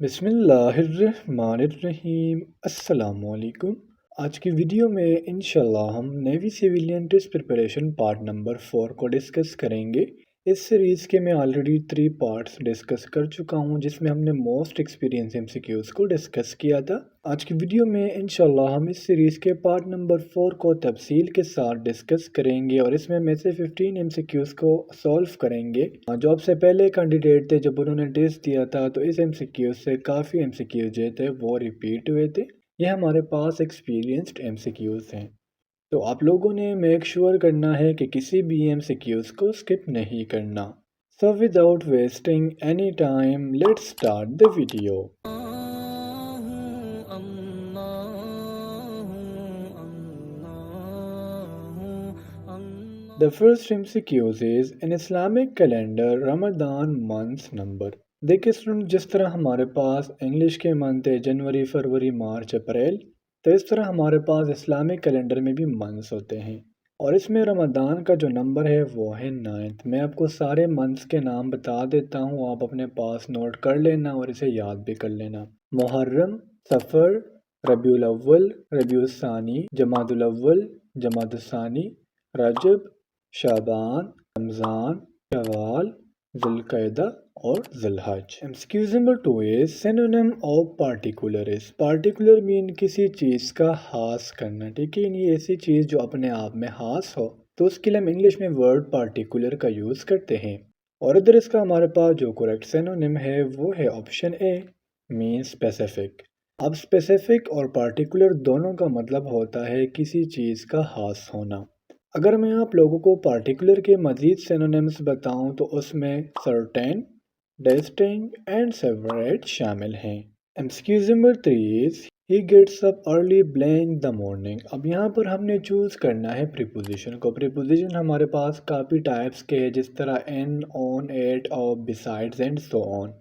بسم اللہ الرحمن الرحیم۔ السلام علیکم۔ آج کی ویڈیو میں انشاءاللہ ہم navy civilian test preparation part number 4 کو ڈسکس کریں گے۔ اس سیریز کے میں آلریڈی 3 پارٹس ڈسکس کر چکا ہوں جس میں ہم نے موسٹ ایکسپیرینس MCQs کو ڈسکس کیا تھا۔ آج کی ویڈیو میں انشاءاللہ ہم اس سیریز کے پارٹ نمبر 4 کو تفصیل کے ساتھ ڈسکس کریں گے اور اس میں سے 15 MCQs کو سولف کریں گے جو اب سے پہلے کینڈیڈیٹ تھے جب انہوں نے ٹیسٹ دیا تھا تو اس MCQs سے کافی MCQs جو تھے وہ ریپیٹ ہوئے تھے۔ یہ ہمارے پاس ایکسپیرینسڈ MCQs ہیں تو آپ لوگوں نے میک شور کرنا ہے کہ کسی بھی MCQs کو سکپ نہیں کرنا۔ So without wasting any time, let's start the video. The first MCQs is in Islamic calendar Ramadan month's number. دیکھیں اسٹوڈنٹ، جس طرح ہمارے پاس انگلش کے منتھ ہے جنوری، فروری، مارچ، اپریل، تو اس طرح ہمارے پاس اسلامک کیلنڈر میں بھی منتھس ہوتے ہیں اور اس میں رمضان کا جو نمبر ہے وہ ہے 9۔ میں آپ کو سارے منتھس کے نام بتا دیتا ہوں، آپ اپنے پاس نوٹ کر لینا اور اسے یاد بھی کر لینا۔ محرم، صفر، ربیع الاول، ربیع الثانی، جمادی الاول، جمادی الثانی، رجب، شعبان، رمضان، شوال، ذوالقعدہ اور Zilhaj. MCQ number 2 is synonym of particular is. Particular mean کسی چیز کا خاص کرنا، ٹھیک ہے، یعنی ایسی چیز جو اپنے آپ میں خاص ہو تو اس کے لیے ہم انگلش میں ورڈ particular کا یوز کرتے ہیں اور ادھر اس کا ہمارے پاس جو کریکٹ سینونیم ہے وہ ہے آپشن اے mean specific۔ اب specific اور particular دونوں کا مطلب ہوتا ہے کسی چیز کا خاص ہونا۔ اگر میں آپ لوگوں کو پارٹیکولر کے مزید سینونیمز بتاؤں تو اس میں certain، distinct and separate شامل ہیں۔ MCQ number 3 is he gets up early blank the morning۔ اب یہاں پر ہم نے چوز کرنا ہے پریپوزیشن کو۔ پریپوزیشن ہمارے پاس کافی ٹائپس کے ہیں جس طرح in، on، at، of، besides and so on۔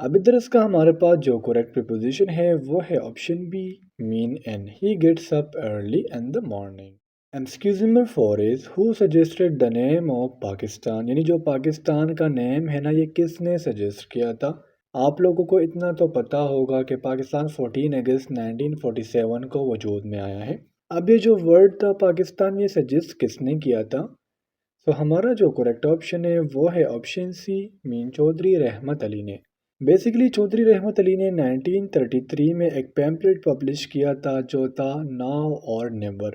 اب ادھر اس کا ہمارے پاس جو کریکٹ پریپوزیشن ہے وہ ہے option B mean in۔ he gets up early in the morning۔ MCQ number 4 is who suggested the name of Pakistan, یعنی جو پاکستان کا نیم ہے نا یہ کس نے سجیسٹ کیا تھا۔ آپ لوگوں کو اتنا تو پتا ہوگا کہ پاکستان 14 اگست 1947 کو وجود میں آیا ہے۔ اب یہ جو ورڈ تھا پاکستان یہ سجیسٹ کس نے کیا تھا؟ تو ہمارا جو کریکٹ آپشن ہے وہ ہے آپشن سی مین چودھری رحمت علی نے۔ بیسیکلی چودھری رحمت علی نے 1933 میں ایک پیمپلیٹ پبلش کیا تھا جو تھا ناؤ اور نیور،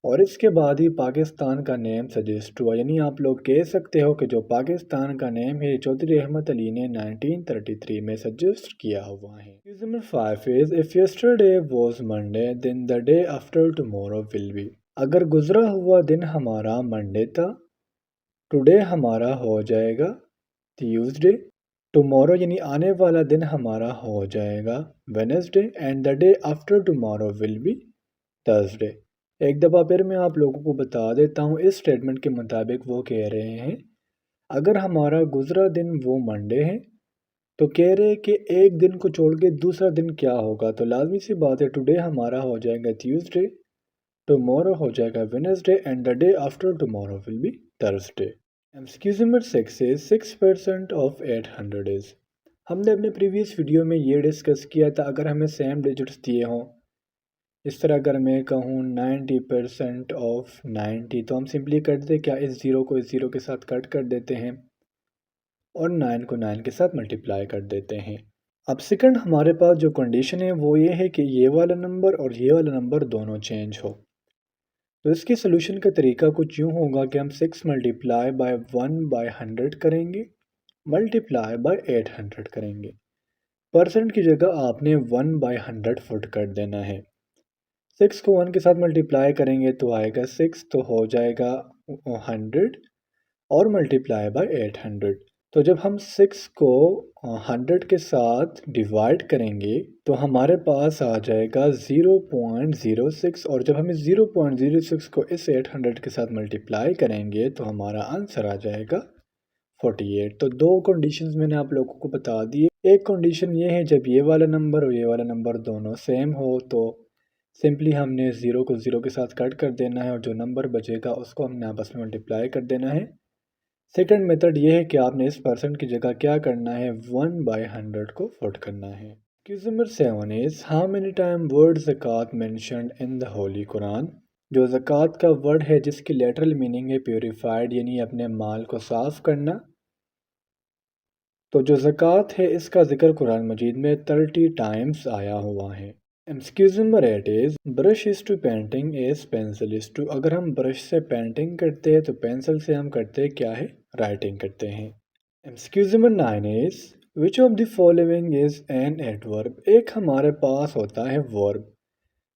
اور اس کے بعد ہی پاکستان کا نیم سجیسٹ ہوا، یعنی آپ لوگ کہہ سکتے ہو کہ جو پاکستان کا نیم ہے چودھری رحمت علی نے 1933 میں سجیسٹ کیا ہوا ہے۔ Number 5 is if yesterday was Monday then the day after tomorrow will be۔ اگر گزرا ہوا دن ہمارا منڈے تھا، ٹوڈے ہمارا ہو جائے گا ٹیوزڈے، ٹمورو یعنی آنے والا دن ہمارا ہو جائے گا Wednesday, and the day after tomorrow will be Thursday. ایک دفعہ پھر میں آپ لوگوں کو بتا دیتا ہوں، اس سٹیٹمنٹ کے مطابق وہ کہہ رہے ہیں اگر ہمارا گزرا دن وہ منڈے ہے تو کہہ رہے کہ ایک دن کو چھوڑ کے دوسرا دن کیا ہوگا، تو لازمی سی بات ہے ٹوڈے ہمارا ہو جائے گا ٹیوزڈے، ٹمورو ہو جائے گا Wednesday, and the day after tomorrow will be Thursday. MCQ number 6 is 6% of 800 is۔ ہم نے اپنے پریویس ویڈیو میں یہ ڈسکس کیا تھا اگر ہمیں سیم ڈیجٹس دیے ہوں، اس طرح اگر میں کہوں 90% آف 90 تو ہم سمپلی کر دیتے کیا اس زیرو کو اس زیرو کے ساتھ کٹ کر دیتے ہیں اور 9 کو 9 کے ساتھ ملٹیپلائی کر دیتے ہیں۔ اب سیکنڈ ہمارے پاس جو کنڈیشن ہے وہ یہ ہے کہ یہ والا نمبر اور یہ والا نمبر دونوں چینج ہو، تو اس کے سلوشن کا طریقہ کچھ یوں ہوگا کہ ہم 6 ملٹیپلائی بائی 1/100 کریں گے، ملٹیپلائی بائی 800 کریں گے۔ پرسنٹ کی جگہ آپ نے 1/100 فٹ کر دینا ہے۔ 6 کو 1 کے ساتھ ملٹیپلائی کریں گے تو آئے گا 6، تو ہو جائے گا 100 اور ملٹیپلائی بائی 800۔ تو جب ہم 6 کو 100 کے ساتھ ڈیوائڈ کریں گے تو ہمارے پاس آ جائے گا 0.06، اور جب ہم اس 0.06 کو اس 800 کے ساتھ ملٹیپلائی کریں گے تو ہمارا آنسر آ جائے گا 48۔ تو دو کنڈیشنز میں نے آپ لوگوں کو بتا دی۔ ایک کنڈیشن یہ ہے جب یہ والا نمبر اور یہ والا نمبر دونوں سیم ہو تو سمپلی ہم نے 0 کو 0 کے ساتھ کٹ کر دینا ہے اور جو نمبر بچے گا اس کو ہم نے آپس میں ملٹیپلائی کر دینا ہے سیکنڈ میتھڈ یہ ہے کہ آپ نے اس پرسنٹ کی جگہ کیا کرنا ہے 1/100 کو پٹ کرنا ہے۔ Question number 7 is how many time word zakat mentioned in the Holy Quran؟ جو زکوٰۃ کا ورڈ ہے جس کی لیٹرل میننگ ہے پیوریفائڈ یعنی اپنے مال کو صاف کرنا، تو جو زکوٰۃ ہے اس کا ذکر قرآن مجید میں 30 ٹائمز آیا ہوا ہے۔ Excuse number 8 is brush is to painting as pencil is to. اگر ہم برش سے پینٹنگ کرتے ہیں تو پینسل سے ہم کرتے کیا ہے؟ رائٹنگ کرتے ہیں۔ Excuse number 9 is which of the following is an adverb? ایک ہمارے پاس ہوتا ہے ورب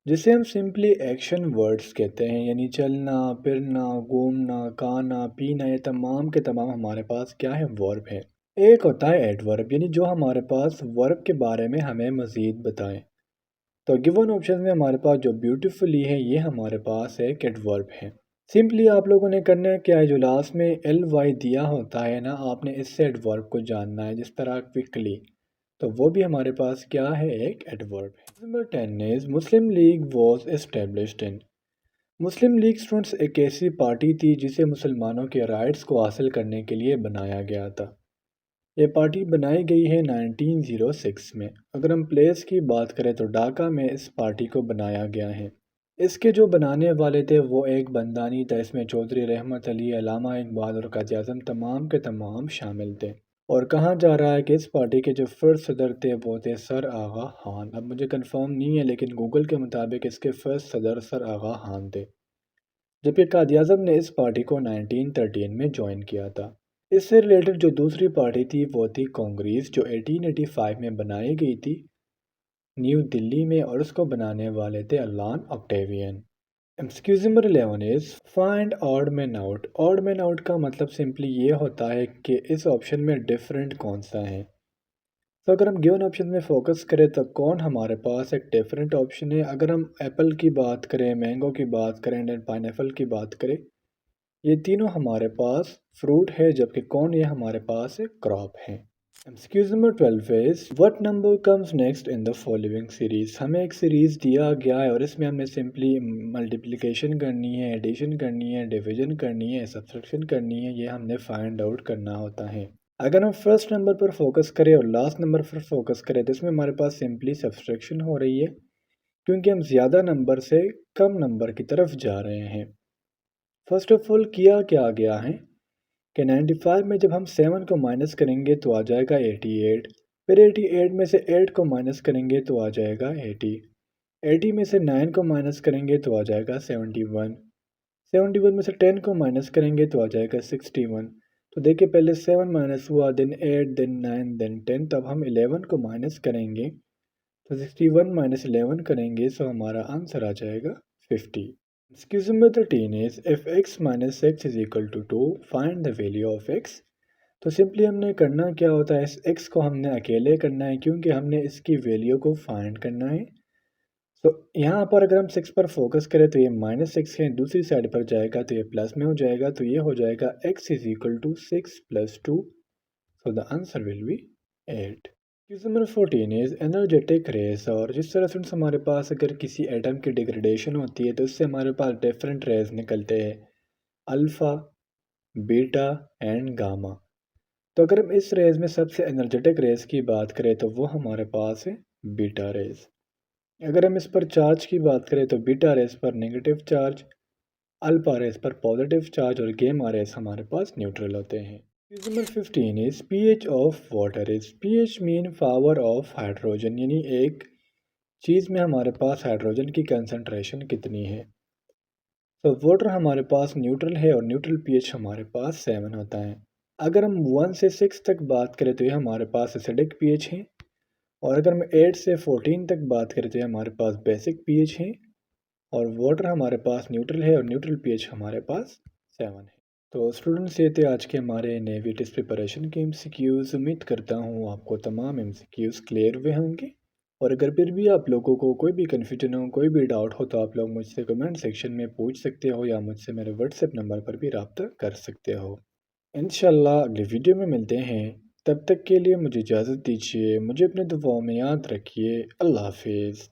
جسے ہم سمپلی ایکشن ورڈز کہتے ہیں، یعنی چلنا، پھرنا، گھومنا، کھانا، پینا، یہ تمام کے تمام ہمارے پاس کیا ہے؟ ورب ہے۔ ایک ہوتا ہے ایڈورب یعنی جو ہمارے پاس ورب کے بارے میں ہمیں مزید بتائیں، تو گیون آپشن میں ہمارے پاس جو بیوٹیفلی ہے یہ ہمارے پاس ایک ایڈورب ہے۔ سمپلی آپ لوگوں نے کرنا ہے کیا ہے، جو لاسٹ میں ایل وائی دیا ہوتا ہے نا، آپ نے اس سے ایڈورب کو جاننا ہے، جس طرح کوئکلی، تو وہ بھی ہمارے پاس کیا ہے؟ ایک ایڈورب ہے۔ Number 10 is Muslim league was established in۔ Muslim league students ایک ایسی پارٹی تھی جسے مسلمانوں کے رائٹس کو حاصل کرنے کے لیے بنایا گیا تھا۔ یہ پارٹی بنائی گئی ہے 1906 میں۔ اگر ہم پلیس کی بات کریں تو ڈھاکہ میں اس پارٹی کو بنایا گیا ہے۔ اس کے جو بنانے والے تھے وہ ایک بندانی تھا، اس میں چودھری رحمت علی، علامہ اقبال اور قائد اعظم تمام کے تمام شامل تھے۔ اور کہا جا رہا ہے کہ اس پارٹی کے جو فرسٹ صدر تھے وہ تھے سر آغا خان۔ اب مجھے کنفرم نہیں ہے لیکن گوگل کے مطابق اس کے فرسٹ صدر سر آغا خان تھے، جبکہ قائد اعظم نے اس پارٹی کو 1913 میں جوائن کیا تھا۔ اس سے ریلیٹڈ جو دوسری پارٹی تھی وہ تھی کانگریس، جو 1885 میں بنائی گئی تھی نیو دلی میں، اور اس کو بنانے والے تھے الان آکٹیوین۔ Excuse number 11 is find odd man out. Odd man out کا مطلب سمپلی یہ ہوتا ہے کہ اس آپشن میں ڈفرینٹ کون سا ہے۔ تو اگر ہم گیون آپشن میں فوکس کریں تو کون ہمارے پاس ایک ڈفرینٹ آپشن ہے؟ اگر ہم ایپل کی بات کریں، مینگو کی بات کریں، اینڈ پائن ایپل کی بات کریں، یہ تینوں ہمارے پاس فروٹ ہے، جبکہ کون یہ ہمارے پاس ایک کراپ ہے۔ Excuse number 12 is what number comes next in the following series؟ ہمیں ایک سیریز دیا گیا ہے اور اس میں ہم نے سمپلی ملٹیپلیکیشن کرنی ہے، ایڈیشن کرنی ہے، ڈیویژن کرنی ہے، سبٹریکشن کرنی ہے، یہ ہم نے فائنڈ آؤٹ کرنا ہوتا ہے۔ اگر ہم فرسٹ نمبر پر فوکس کریں اور لاسٹ نمبر پر فوکس کریں تو اس میں ہمارے پاس سمپلی سبٹریکشن ہو رہی ہے، کیونکہ ہم زیادہ نمبر سے کم نمبر کی طرف جا رہے ہیں۔ فرسٹ آف آل کیا گیا ہے کہ 95 میں جب ہم 7 کو مائنس کریں گے تو آ جائے گا 88، پھر 88 میں سے 8 کو مائنس کریں گے تو آ جائے گا 80 میں سے 9 کو مائنس کریں گے تو آ جائے گا 71 میں سے 10 کو مائنس کریں گے تو آ جائے گا 61۔ تو دیکھیں پہلے 7 مائنس ہوا، دین 8، دین 9، دین 10، تو اب ہم 11 کو مائنس کریں گے تو 61 مائنس 11 کریں گے، سو ہمارا آنسر آ جائے گا 50۔ Excuse number 13 is if x minus x is equal to 2, find the value of x۔ تو سمپلی ہم نے کرنا کیا ہوتا ہے، اس x کو ہم نے اکیلے کرنا ہے کیونکہ ہم نے اس کی ویلیو کو فائنڈ کرنا ہے۔ تو یہاں پر اگر ہم 6 پر فوکس کریں تو یہ -6 ہے، دوسری سائڈ پر جائے گا تو یہ پلس میں ہو جائے گا، تو یہ ہو جائے گا x is equal to 6 plus 2، so the answer will be 8۔ Number 14 is energetic raise. اور جس طرح سے ہمارے پاس اگر کسی ایٹم کی ڈیگریڈیشن ہوتی ہے تو اس سے ہمارے پاس ڈیفرنٹ ریز نکلتے ہیں، الفا، بیٹا اینڈ گاما۔ تو اگر ہم اس ریز میں سب سے انرجیٹک ریز کی بات کریں تو وہ ہمارے پاس ہے بیٹا ریز۔ اگر ہم اس پر چارج کی بات کریں تو بیٹا ریز پر نیگیٹو چارج، الفا ریز پر پازیٹیو چارج اور گیما ریز ہمارے پاس نیوٹرل ہوتے ہیں۔ Number 15 is pH of water is pH mean power of hydrogen، یعنی ایک چیز میں ہمارے پاس ہائیڈروجن کی کنسنٹریشن کتنی ہے۔ تو واٹر ہمارے پاس نیوٹرل ہے اور نیوٹرل پی ایچ ہمارے پاس 7 ہوتا ہے۔ اگر ہم 1 سے 6 تک بات کریں تو یہ ہمارے پاس ایسیڈک پی ایچ ہے، اور اگر ہم 8 سے 14 تک بات کریں تو یہ ہمارے پاس بیسک پی ایچ ہے، اور واٹر ہمارے پاس نیوٹرل ہے اور نیوٹرل پی ایچ ہمارے پاس 7 ہے۔ تو اسٹوڈنٹس یہ تھے آج کے ہمارے نیوی ٹیسٹ پریپریشن کے MCQs۔ امید کرتا ہوں آپ کو تمام MCQs کلیئر ہوئے ہوں گے، اور اگر پھر بھی آپ لوگوں کو کوئی بھی کنفیوژن ہو، کوئی بھی ڈاؤٹ ہو، تو آپ لوگ مجھ سے کمنٹ سیکشن میں پوچھ سکتے ہو یا مجھ سے میرے واٹس ایپ نمبر پر بھی رابطہ کر سکتے ہو۔ انشاءاللہ اگلی ویڈیو میں ملتے ہیں، تب تک کے لیے مجھے اجازت دیجیے، مجھے اپنے دعاؤں میں یاد رکھیے۔ اللہ حافظ۔